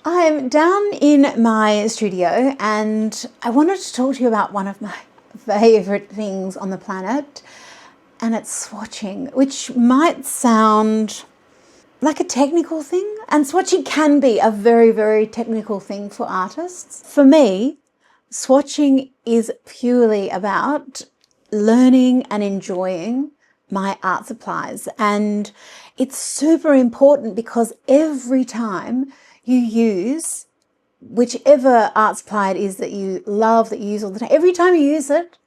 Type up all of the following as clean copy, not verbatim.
I'm down in my studio and I wanted to talk to you about one of my favourite things on the planet, and it's swatching, which might sound like a technical thing, and swatching can be a very, very technical thing for artists. For me, swatching is purely about learning and enjoying my art supplies, and it's super important because every time you use whichever art supply it is that you love, that you use all the time, every time you use it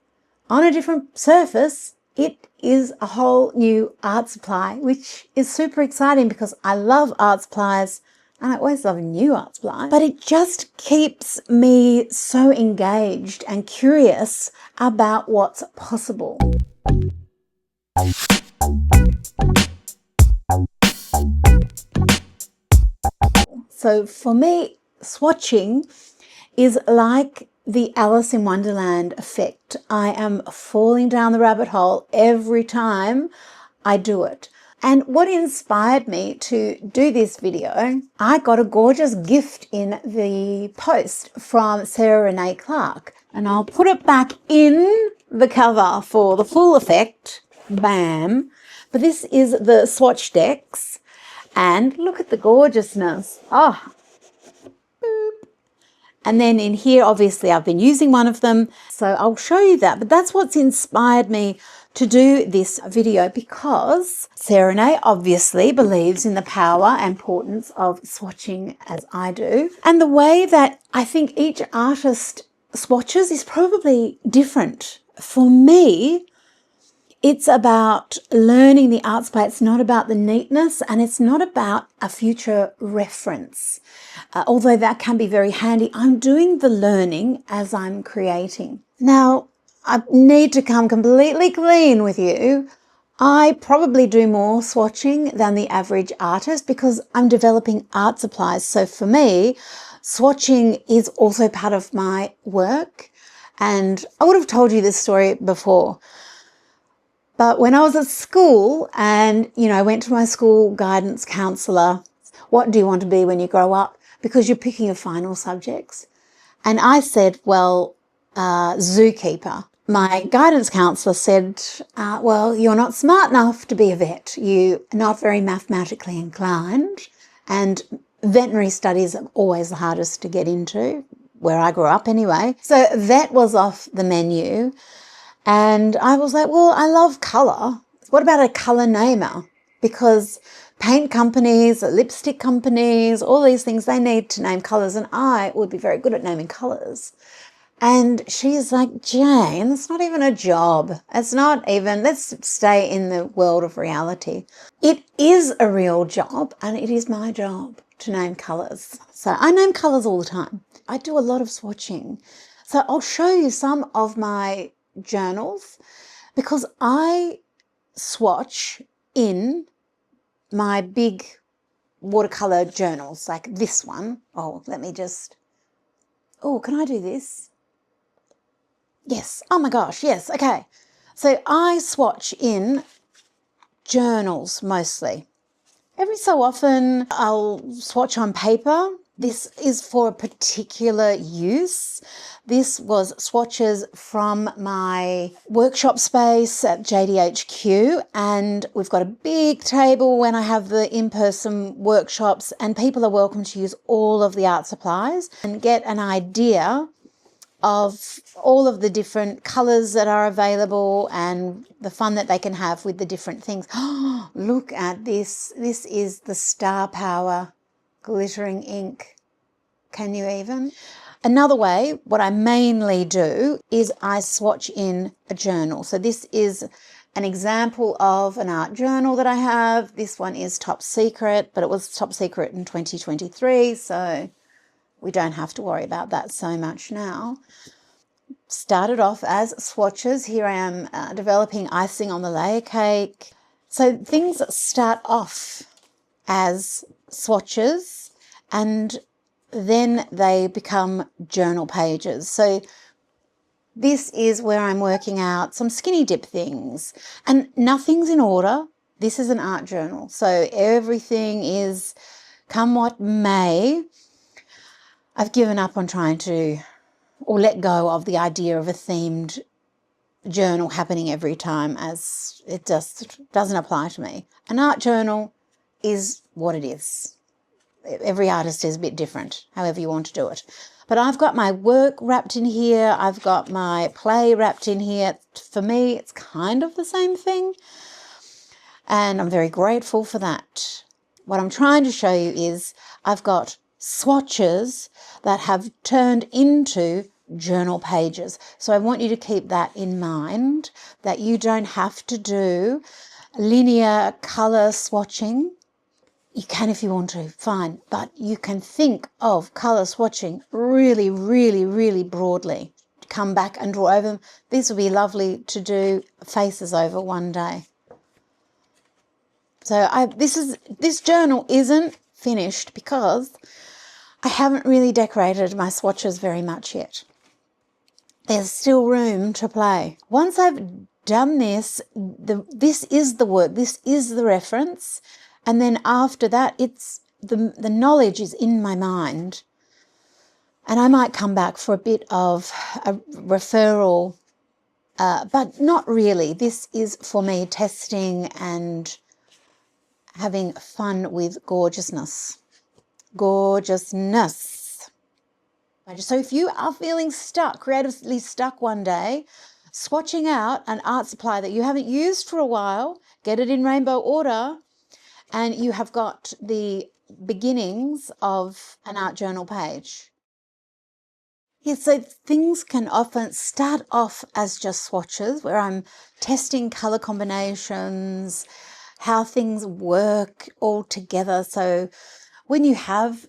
on a different surface, it is a whole new art supply, which is super exciting because I love art supplies and I always love new art supplies, but it just keeps me so engaged and curious about what's possible. So for me, swatching is like the Alice in Wonderland effect. I am falling down the rabbit hole every time I do it. And what inspired me to do this video, I got a gorgeous gift in the post from Sarah Renae Clark. And I'll put it back in the cover for the full effect. Bam. But this is the Swatchdex. And look at the gorgeousness. Oh, boop. And then in here, obviously, I've been using one of them, so I'll show you that. But that's what's inspired me to do this video, because Sarah Renae obviously believes in the power and importance of swatching as I do. And the way that I think each artist swatches is probably different. For me, it's about learning the art supply. It's not about the neatness, and it's not about a future reference. Although that can be very handy, I'm doing the learning as I'm creating. Now, I need to come completely clean with you. I probably do more swatching than the average artist because I'm developing art supplies. So for me, swatching is also part of my work. And I would have told you this story before. But when I was at school and, I went to my school guidance counsellor, what do you want to be when you grow up? Because you're picking your final subjects. And I said, well, zookeeper. My guidance counsellor said, well, you're not smart enough to be a vet. You're not very mathematically inclined. And veterinary studies are always the hardest to get into, where I grew up anyway. So vet was off the menu. And I was like, well, I love colour. What about a colour namer? Because paint companies, lipstick companies, all these things, they need to name colours, and I would be very good at naming colours. And she's like, Jane, it's not even a job. It's not even, let's stay in the world of reality. It is a real job, and it is my job to name colours. So I name colours all the time. I do a lot of swatching. So I'll show you some of my journals, because I swatch in my big watercolor journals like this one. Oh, let me just, oh, can I do this? Yes. Oh my gosh. Yes. Okay. So I swatch in journals mostly. Every so often I'll swatch on paper. This is for a particular use. This was swatches from my workshop space at JDHQ, and we've got a big table when I have the in-person workshops, and people are welcome to use all of the art supplies and get an idea of all of the different colours that are available and the fun that they can have with the different things. Oh, look at this. This is the Star Power glittering ink. Can you even? Another way, what I mainly do is I swatch in a journal. So this is an example of an art journal that I have. This one is top secret, but it was top secret in 2023, so we don't have to worry about that so much now. Started off as swatches. Here I am developing icing on the layer cake. So things start off as swatches and then they become journal pages. So this is where I'm working out some skinny dip things, and nothing's in order. This is an art journal, so everything is come what may. I've given up on trying to, or let go of the idea of a themed journal happening every time, as it just doesn't apply to me. An art journal is what it is. Every artist is a bit different, however you want to do it. But I've got my work wrapped in here. I've got my play wrapped in here. For me, it's kind of the same thing. And I'm very grateful for that. What I'm trying to show you is I've got swatches that have turned into journal pages. So I want you to keep that in mind, that you don't have to do linear colour swatching. You can if you want to, fine, but you can think of colour swatching really, really, really broadly. Come back and draw over them. This would be lovely to do faces over one day. So this journal isn't finished because I haven't really decorated my swatches very much yet. There's still room to play. Once I've done this, this is the work, this is the reference, and then after that, it's the knowledge is in my mind, and I might come back for a bit of a referral, but not really. This is for me testing and having fun with gorgeousness. Gorgeousness. So if you are feeling stuck, creatively stuck one day, swatching out an art supply that you haven't used for a while, get it in rainbow order, and you have got the beginnings of an art journal page. Yeah, so things can often start off as just swatches where I'm testing colour combinations, how things work all together. So when you have,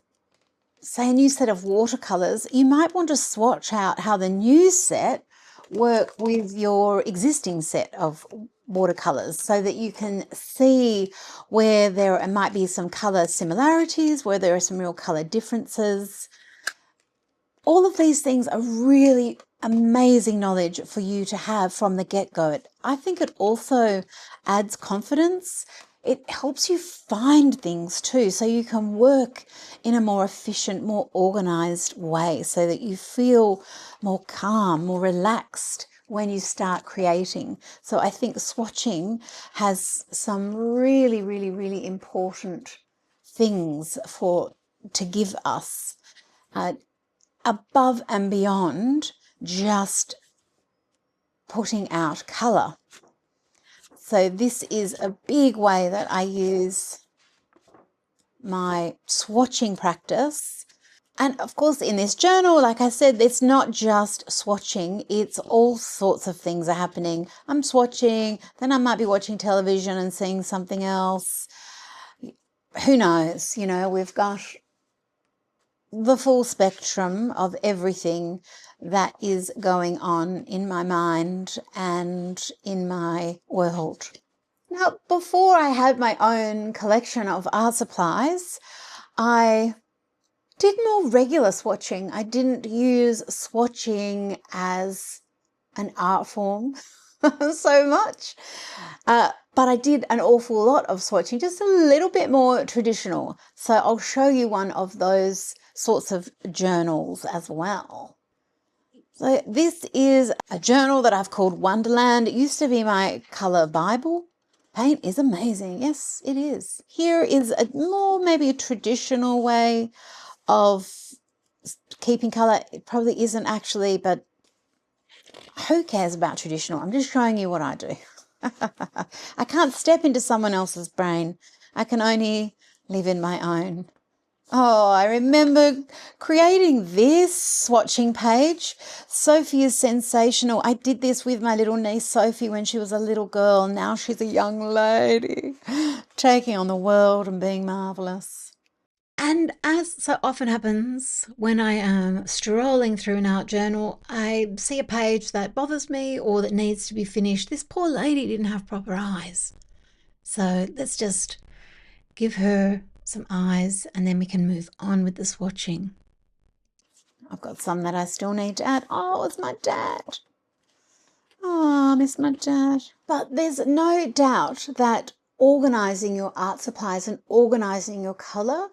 say, a new set of watercolours, you might want to swatch out how the new set work with your existing set of watercolours so that you can see where there might be some colour similarities, where there are some real colour differences. All of these things are really amazing knowledge for you to have from the get-go. I think it also adds confidence. It helps you find things too, so you can work in a more efficient, more organised way so that you feel more calm, more relaxed when you start creating. So I think swatching has some really, really, really important things to give us above and beyond just putting out colour. So this is a big way that I use my swatching practice. And of course in this journal, like I said, it's not just swatching, it's all sorts of things are happening. I'm swatching, then I might be watching television and seeing something else. Who knows, you know, we've got the full spectrum of everything that is going on in my mind and in my world. Now, before I had my own collection of art supplies, I did more regular swatching. I didn't use swatching as an art form so much, but I did an awful lot of swatching, just a little bit more traditional. So I'll show you one of those sorts of journals as well. So this is a journal that I've called Wonderland. It used to be my colour Bible. Paint is amazing. Yes, it is. Here is a more maybe a traditional way of keeping colour. It probably isn't actually, but who cares about traditional? I'm just showing you what I do. I can't step into someone else's brain. I can only live in my own. Oh, I remember creating this swatching page. Sophie is sensational. I did this with my little niece Sophie when she was a little girl. Now she's a young lady, taking on the world and being marvellous. And as so often happens when I am strolling through an art journal, I see a page that bothers me or that needs to be finished. This poor lady didn't have proper eyes. So let's just give her some eyes and then we can move on with the swatching. I've got some that I still need to add. Oh, it's my dad. Oh, I miss my dad. But there's no doubt that organising your art supplies and organising your colour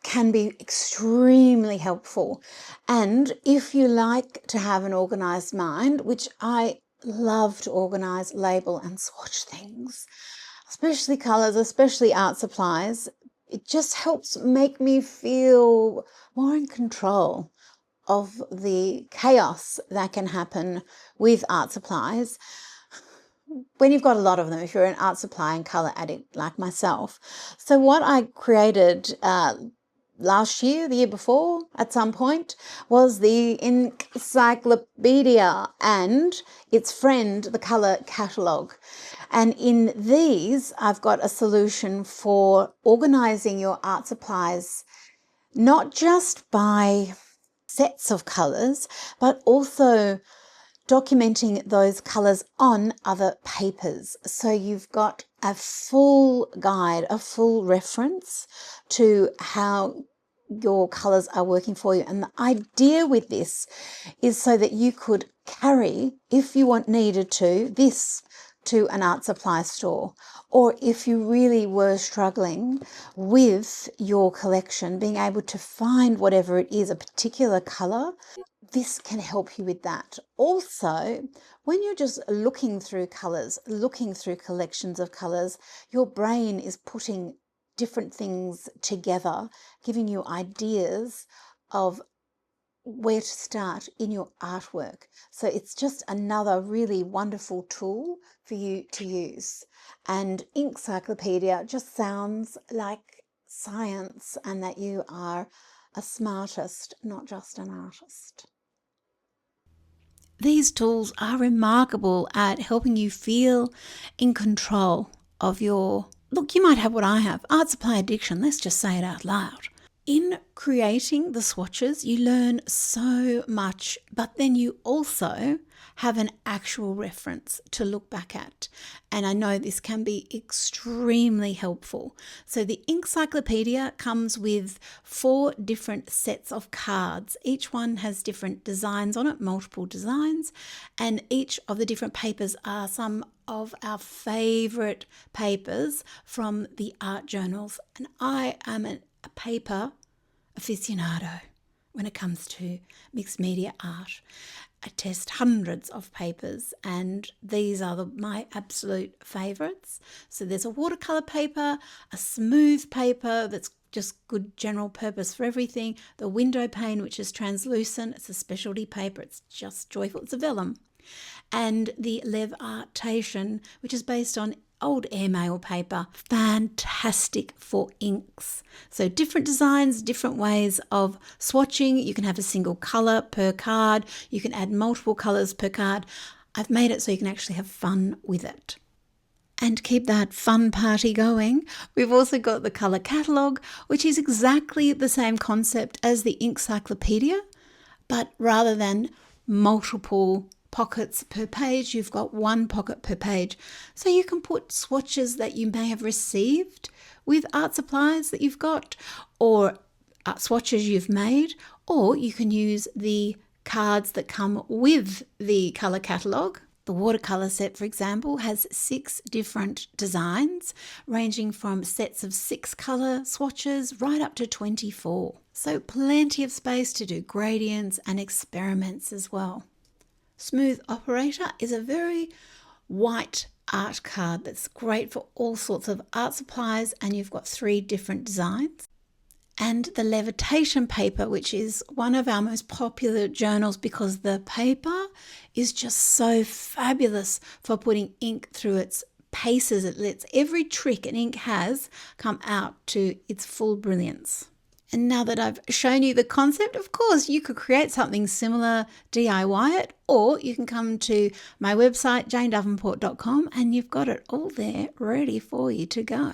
can be extremely helpful. And if you like to have an organised mind, which I love to organise, label and swatch things, especially colours, especially art supplies, it just helps make me feel more in control of the chaos that can happen with art supplies when you've got a lot of them, if you're an art supply and colour addict like myself. So what I created last year, the year before, at some point, was the INKcyclopedia and its friend, the Colour Catalogue. And in these, I've got a solution for organising your art supplies, not just by sets of colours, but also documenting those colours on other papers. So you've got a full guide, a full reference to how your colours are working for you. And the idea with this is so that you could carry, if you needed to, this to an art supply store, or if you really were struggling with your collection, being able to find whatever it is, a particular colour, this can help you with that. Also, when you're just looking through colours, looking through collections of colours, your brain is putting different things together, giving you ideas of where to start in your artwork. So it's just another really wonderful tool for you to use. And INKcyclopedia just sounds like science and that you are a smartist, not just an artist. These tools are remarkable at helping you feel in control of your, look, you might have what I have, art supply addiction, let's just say it out loud. In creating the swatches, you learn so much, but then you also have an actual reference to look back at. And I know this can be extremely helpful. So the INKcyclopedia comes with 4 different sets of cards. Each one has different designs on it, multiple designs, and each of the different papers are some of our favourite papers from the art journals. And I am a paper aficionado when it comes to mixed media art. I test hundreds of papers and these are my absolute favourites. So there's a watercolour paper, a smooth paper that's just good general purpose for everything, the window pane, which is translucent, it's a specialty paper, it's just joyful, it's a vellum, and the Levitation, which is based on old airmail paper, fantastic for inks. So different designs, different ways of swatching. You can have a single colour per card. You can add multiple colours per card. I've made it so you can actually have fun with it. And keep that fun party going, we've also got the Colour Catalogue, which is exactly the same concept as the INKcyclopedia, but rather than multiple pockets per page, you've got 1 pocket per page. So you can put swatches that you may have received with art supplies that you've got, or swatches you've made, or you can use the cards that come with the Colour Catalogue. The watercolour set, for example, has 6 different designs, ranging from sets of 6 colour swatches right up to 24. So plenty of space to do gradients and experiments as well. Smooth Operator is a very white art card that's great for all sorts of art supplies, and you've got 3 different designs. And the Levitation paper, which is one of our most popular journals because the paper is just so fabulous for putting ink through its paces. It lets every trick an ink has come out to its full brilliance. And now that I've shown you the concept, of course, you could create something similar, DIY it, or you can come to my website, janedavenport.com, and you've got it all there ready for you to go.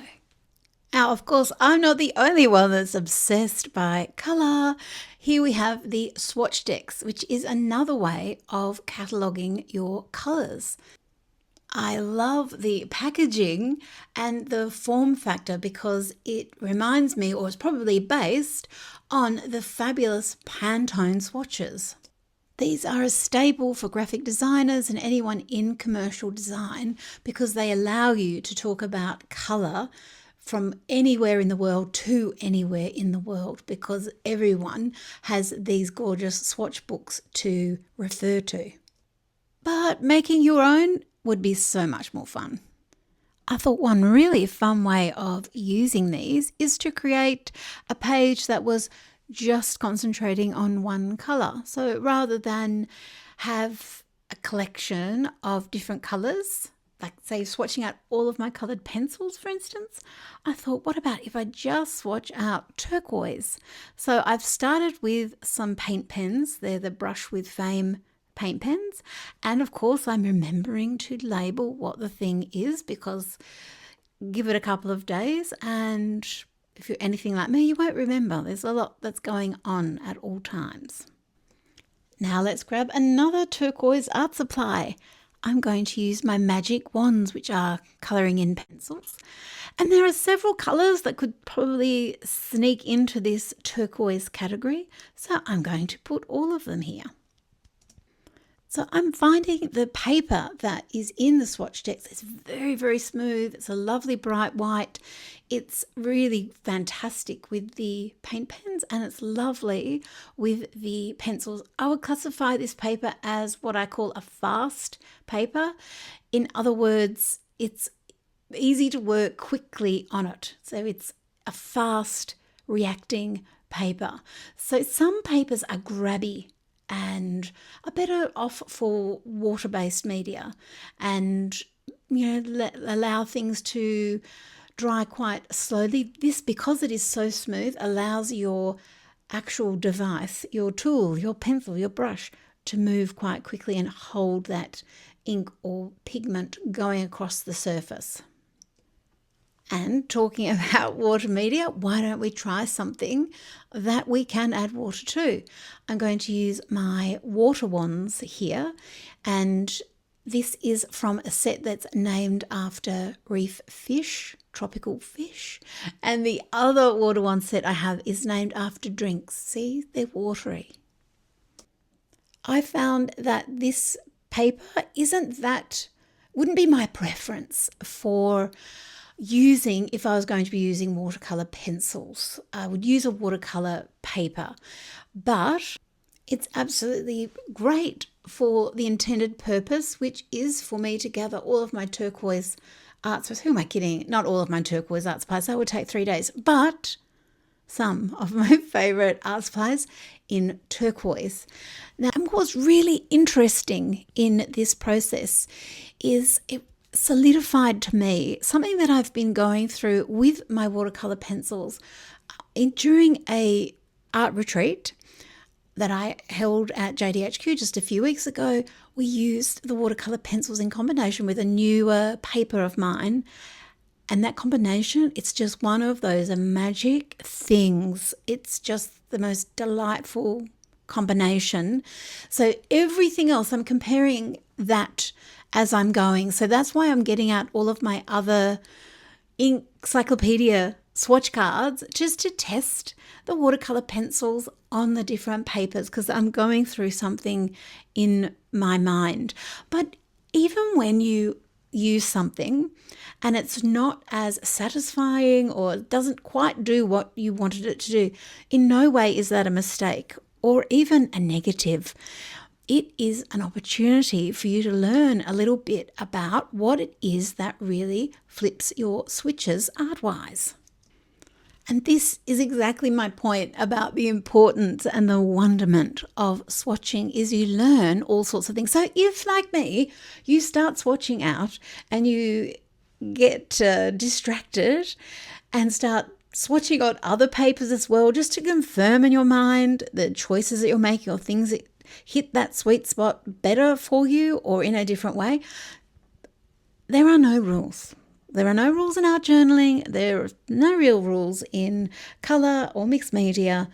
Now, of course, I'm not the only one that's obsessed by colour. Here we have the Swatchdex, which is another way of cataloguing your colours. I love the packaging and the form factor because it reminds me, or is probably based on the fabulous Pantone swatches. These are a staple for graphic designers and anyone in commercial design because they allow you to talk about colour from anywhere in the world to anywhere in the world, because everyone has these gorgeous swatch books to refer to. But making your own would be so much more fun. I thought one really fun way of using these is to create a page that was just concentrating on one colour. So rather than have a collection of different colours, like say swatching out all of my coloured pencils, for instance, I thought, what about if I just swatch out turquoise? So I've started with some paint pens. They're the Brush with Fame paint pens. And of course, I'm remembering to label what the thing is, because give it a couple of days and if you're anything like me, you won't remember. There's a lot that's going on at all times. Now let's grab another turquoise art supply. I'm going to use my magic wands, which are colouring in pencils. And there are several colours that could probably sneak into this turquoise category. So I'm going to put all of them here. So I'm finding the paper that is in the Swatchdex is very, very smooth. It's a lovely bright white. It's really fantastic with the paint pens, and it's lovely with the pencils. I would classify this paper as what I call a fast paper. In other words, it's easy to work quickly on it. So it's a fast reacting paper. So some papers are grabby and are better off for water-based media, and allow things to dry quite slowly. This, because it is so smooth, allows your actual device, your tool, your pencil, your brush, to move quite quickly and hold that ink or pigment going across the surface. And talking about water media, why don't we try something that we can add water to? I'm going to use my water wands here, and this is from a set that's named after reef fish, tropical fish, and the other water wand set I have is named after drinks. See, they're watery. I found that this paper wouldn't be my preference for using if I was going to be using watercolour pencils. I would use a watercolour paper, but it's absolutely great for the intended purpose, which is for me to gather all of my turquoise art supplies. Who am I kidding? Not all of my turquoise art supplies. That would take 3 days, but some of my favourite art supplies in turquoise. Now, what's really interesting in this process is it solidified to me something that I've been going through with my watercolour pencils. During a art retreat that I held at JDHQ just a few weeks ago, we used the watercolour pencils in combination with a newer paper of mine. And that combination, it's just one of those magic things. It's just the most delightful combination. So everything else, I'm comparing that as I'm going. So that's why I'm getting out all of my other INKcyclopedia swatch cards, just to test the watercolour pencils on the different papers, because I'm going through something in my mind. But even when you use something and it's not as satisfying or doesn't quite do what you wanted it to do, in no way is that a mistake or even a negative. It is an opportunity for you to learn a little bit about what it is that really flips your switches art-wise. And this is exactly my point about the importance and the wonderment of swatching, is you learn all sorts of things. So if, like me, you start swatching out and you get distracted and start swatching on other papers as well, just to confirm in your mind the choices that you're making or things that hit that sweet spot better for you or in a different way, there are no rules. There are no rules in art journaling. There are no real rules in colour or mixed media.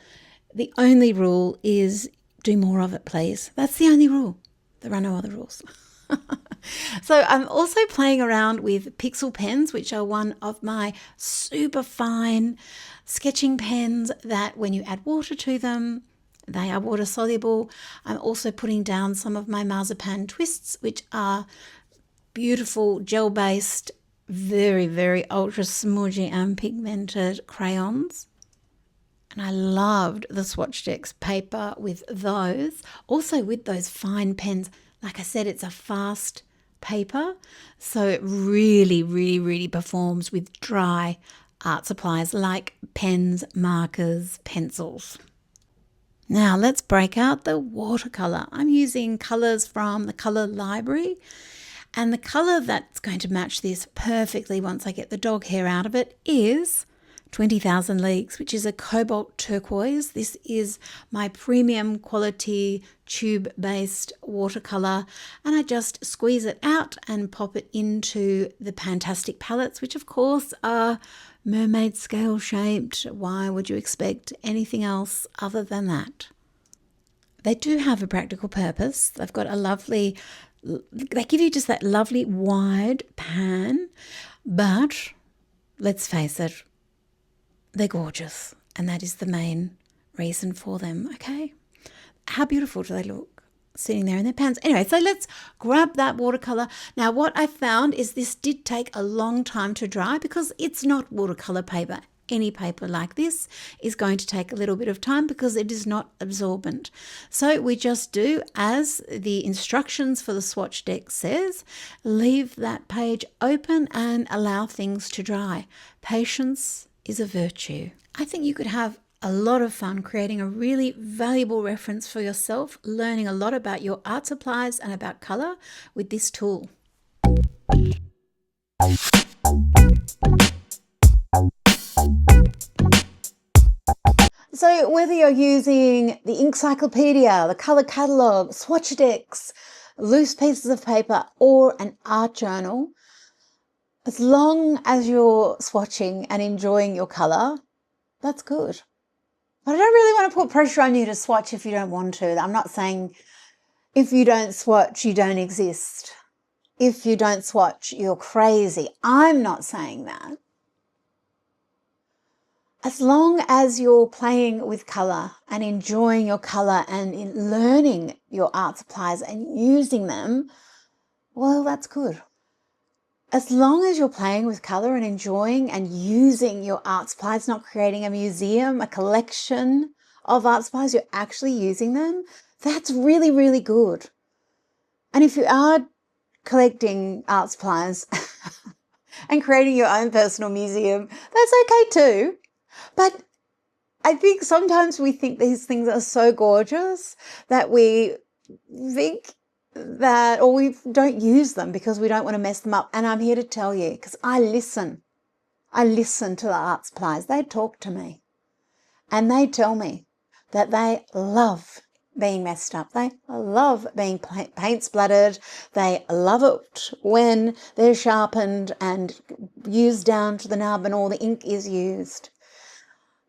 The only rule is do more of it, please. That's the only rule. There are no other rules. So I'm also playing around with pixel pens, which are one of my super fine sketching pens that when you add water to them, they are water soluble. I'm also putting down some of my marzipan twists, which are beautiful gel-based, very, very ultra smudgy and pigmented crayons. And I loved the Swatchdex paper with those. Also with those fine pens. Like I said, it's a fast paper, so it really, really, really performs with dry art supplies like pens, markers, pencils. Now let's break out the watercolour. I'm using colours from the Colour Library, and the colour that's going to match this perfectly once I get the dog hair out of it is 20,000 Leagues, which is a cobalt turquoise. This is my premium quality tube-based watercolour, and I just squeeze it out and pop it into the Fantastic palettes, which of course are mermaid scale shaped. Why would you expect anything else other than that? They do have a practical purpose. They've got a lovely, they give you just that lovely wide pan, but let's face it, they're gorgeous, and that is the main reason for them, okay? How beautiful do they look sitting there in their pans? Anyway, so let's grab that watercolour. Now, what I found is this did take a long time to dry because it's not watercolour paper. Any paper like this is going to take a little bit of time because it is not absorbent. So we just do as the instructions for the Swatchdex says, leave that page open and allow things to dry. Patience is a virtue. I think you could have a lot of fun creating a really valuable reference for yourself, learning a lot about your art supplies and about colour with this tool. So whether you're using the INKcyclopedia, the Colour Catalogue, Swatchadex, loose pieces of paper, or an art journal, as long as you're swatching and enjoying your colour, that's good. But I don't really want to put pressure on you to swatch if you don't want to. I'm not saying if you don't swatch, you don't exist. If you don't swatch, you're crazy. I'm not saying that. As long as you're playing with colour and enjoying your colour and learning your art supplies and using them, well, that's good. As long as you're playing with colour and enjoying and using your art supplies, not creating a museum, a collection of art supplies, you're actually using them, that's really, really good. And if you are collecting art supplies and creating your own personal museum, that's okay too. But I think sometimes we think these things are so gorgeous that we think that, or we don't use them because we don't want to mess them up. And I'm here to tell you, because I listen to the art supplies. They talk to me and they tell me that they love being messed up. They love being paint splattered. They love it when they're sharpened and used down to the nub and all the ink is used.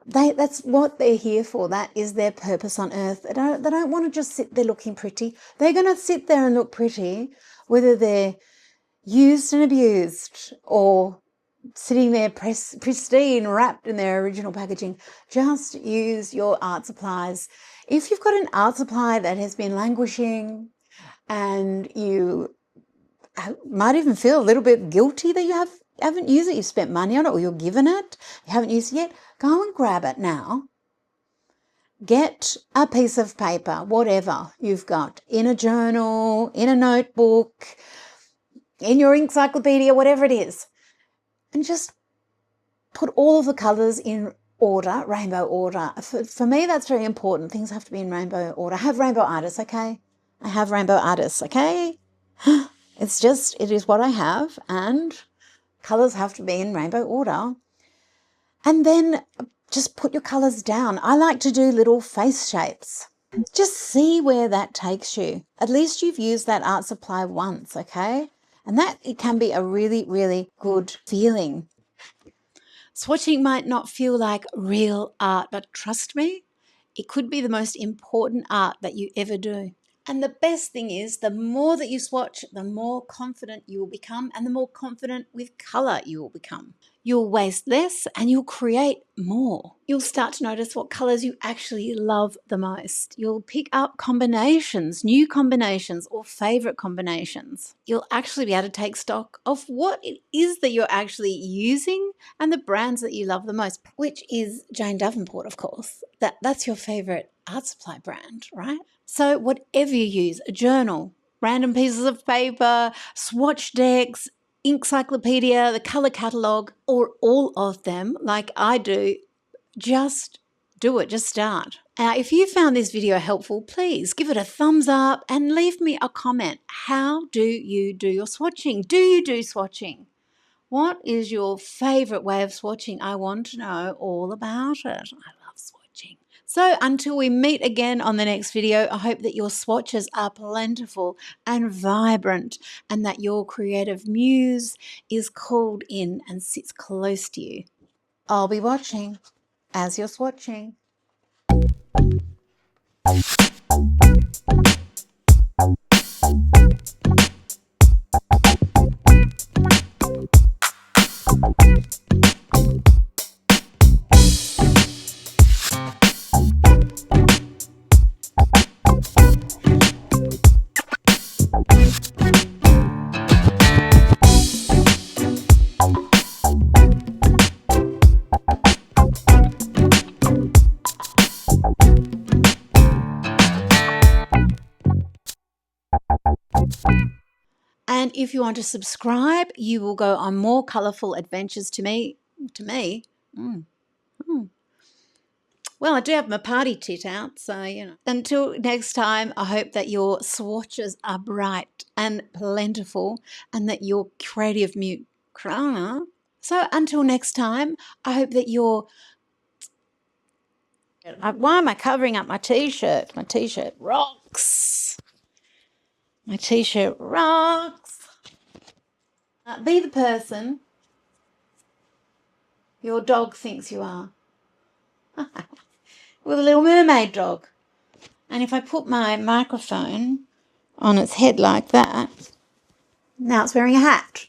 That's what they're here for. That is their purpose on earth. They don't want to just sit there looking pretty. They're going to sit there and look pretty, whether they're used and abused or sitting there pristine, wrapped in their original packaging. Just use your art supplies. If you've got an art supply that has been languishing and you might even feel a little bit guilty that you haven't used it, you've spent money on it or you're given it, you haven't used it yet, go and grab it now. Get a piece of paper, whatever you've got, in a journal, in a notebook, in your INKcyclopedia, whatever it is, and just put all of the colours in order, rainbow order. For me, that's very important. Things have to be in rainbow order. I have rainbow artists, okay? I have rainbow artists, okay? It is what I have, and colours have to be in rainbow order. And then just put your colours down. I like to do little face shapes. Just see where that takes you. At least you've used that art supply once, okay? And that it can be a really, really good feeling. Swatching might not feel like real art, but trust me, it could be the most important art that you ever do. And the best thing is, the more that you swatch, the more confident you will become, and the more confident with colour you will become. You'll waste less and you'll create more. You'll start to notice what colours you actually love the most. You'll pick up combinations, new combinations or favourite combinations. You'll actually be able to take stock of what it is that you're actually using and the brands that you love the most, which is Jane Davenport, of course. That's your favourite art supply brand, right? So whatever you use, a journal, random pieces of paper, Swatchdex, INKcyclopedia, the Colour Catalogue, or all of them like I do, just do it, just start. If you found this video helpful, please give it a thumbs up and leave me a comment. How do you do your swatching? Do you do swatching? What is your favourite way of swatching? I want to know all about it. I love swatching. So until we meet again on the next video, I hope that your swatches are plentiful and vibrant and that your creative muse is called in and sits close to you. I'll be watching as you're swatching. And if you want to subscribe, you will go on more colourful adventures to me. Well, I do have my party tit out, so, you know. Until next time, I hope that your swatches are bright and plentiful and that your creative mute. So until next time, I hope that your... Why am I covering up my T-shirt? My T-shirt rocks. My T-shirt rocks. Be the person your dog thinks you are. With a little mermaid dog. And if I put my microphone on its head like that, now it's wearing a hat.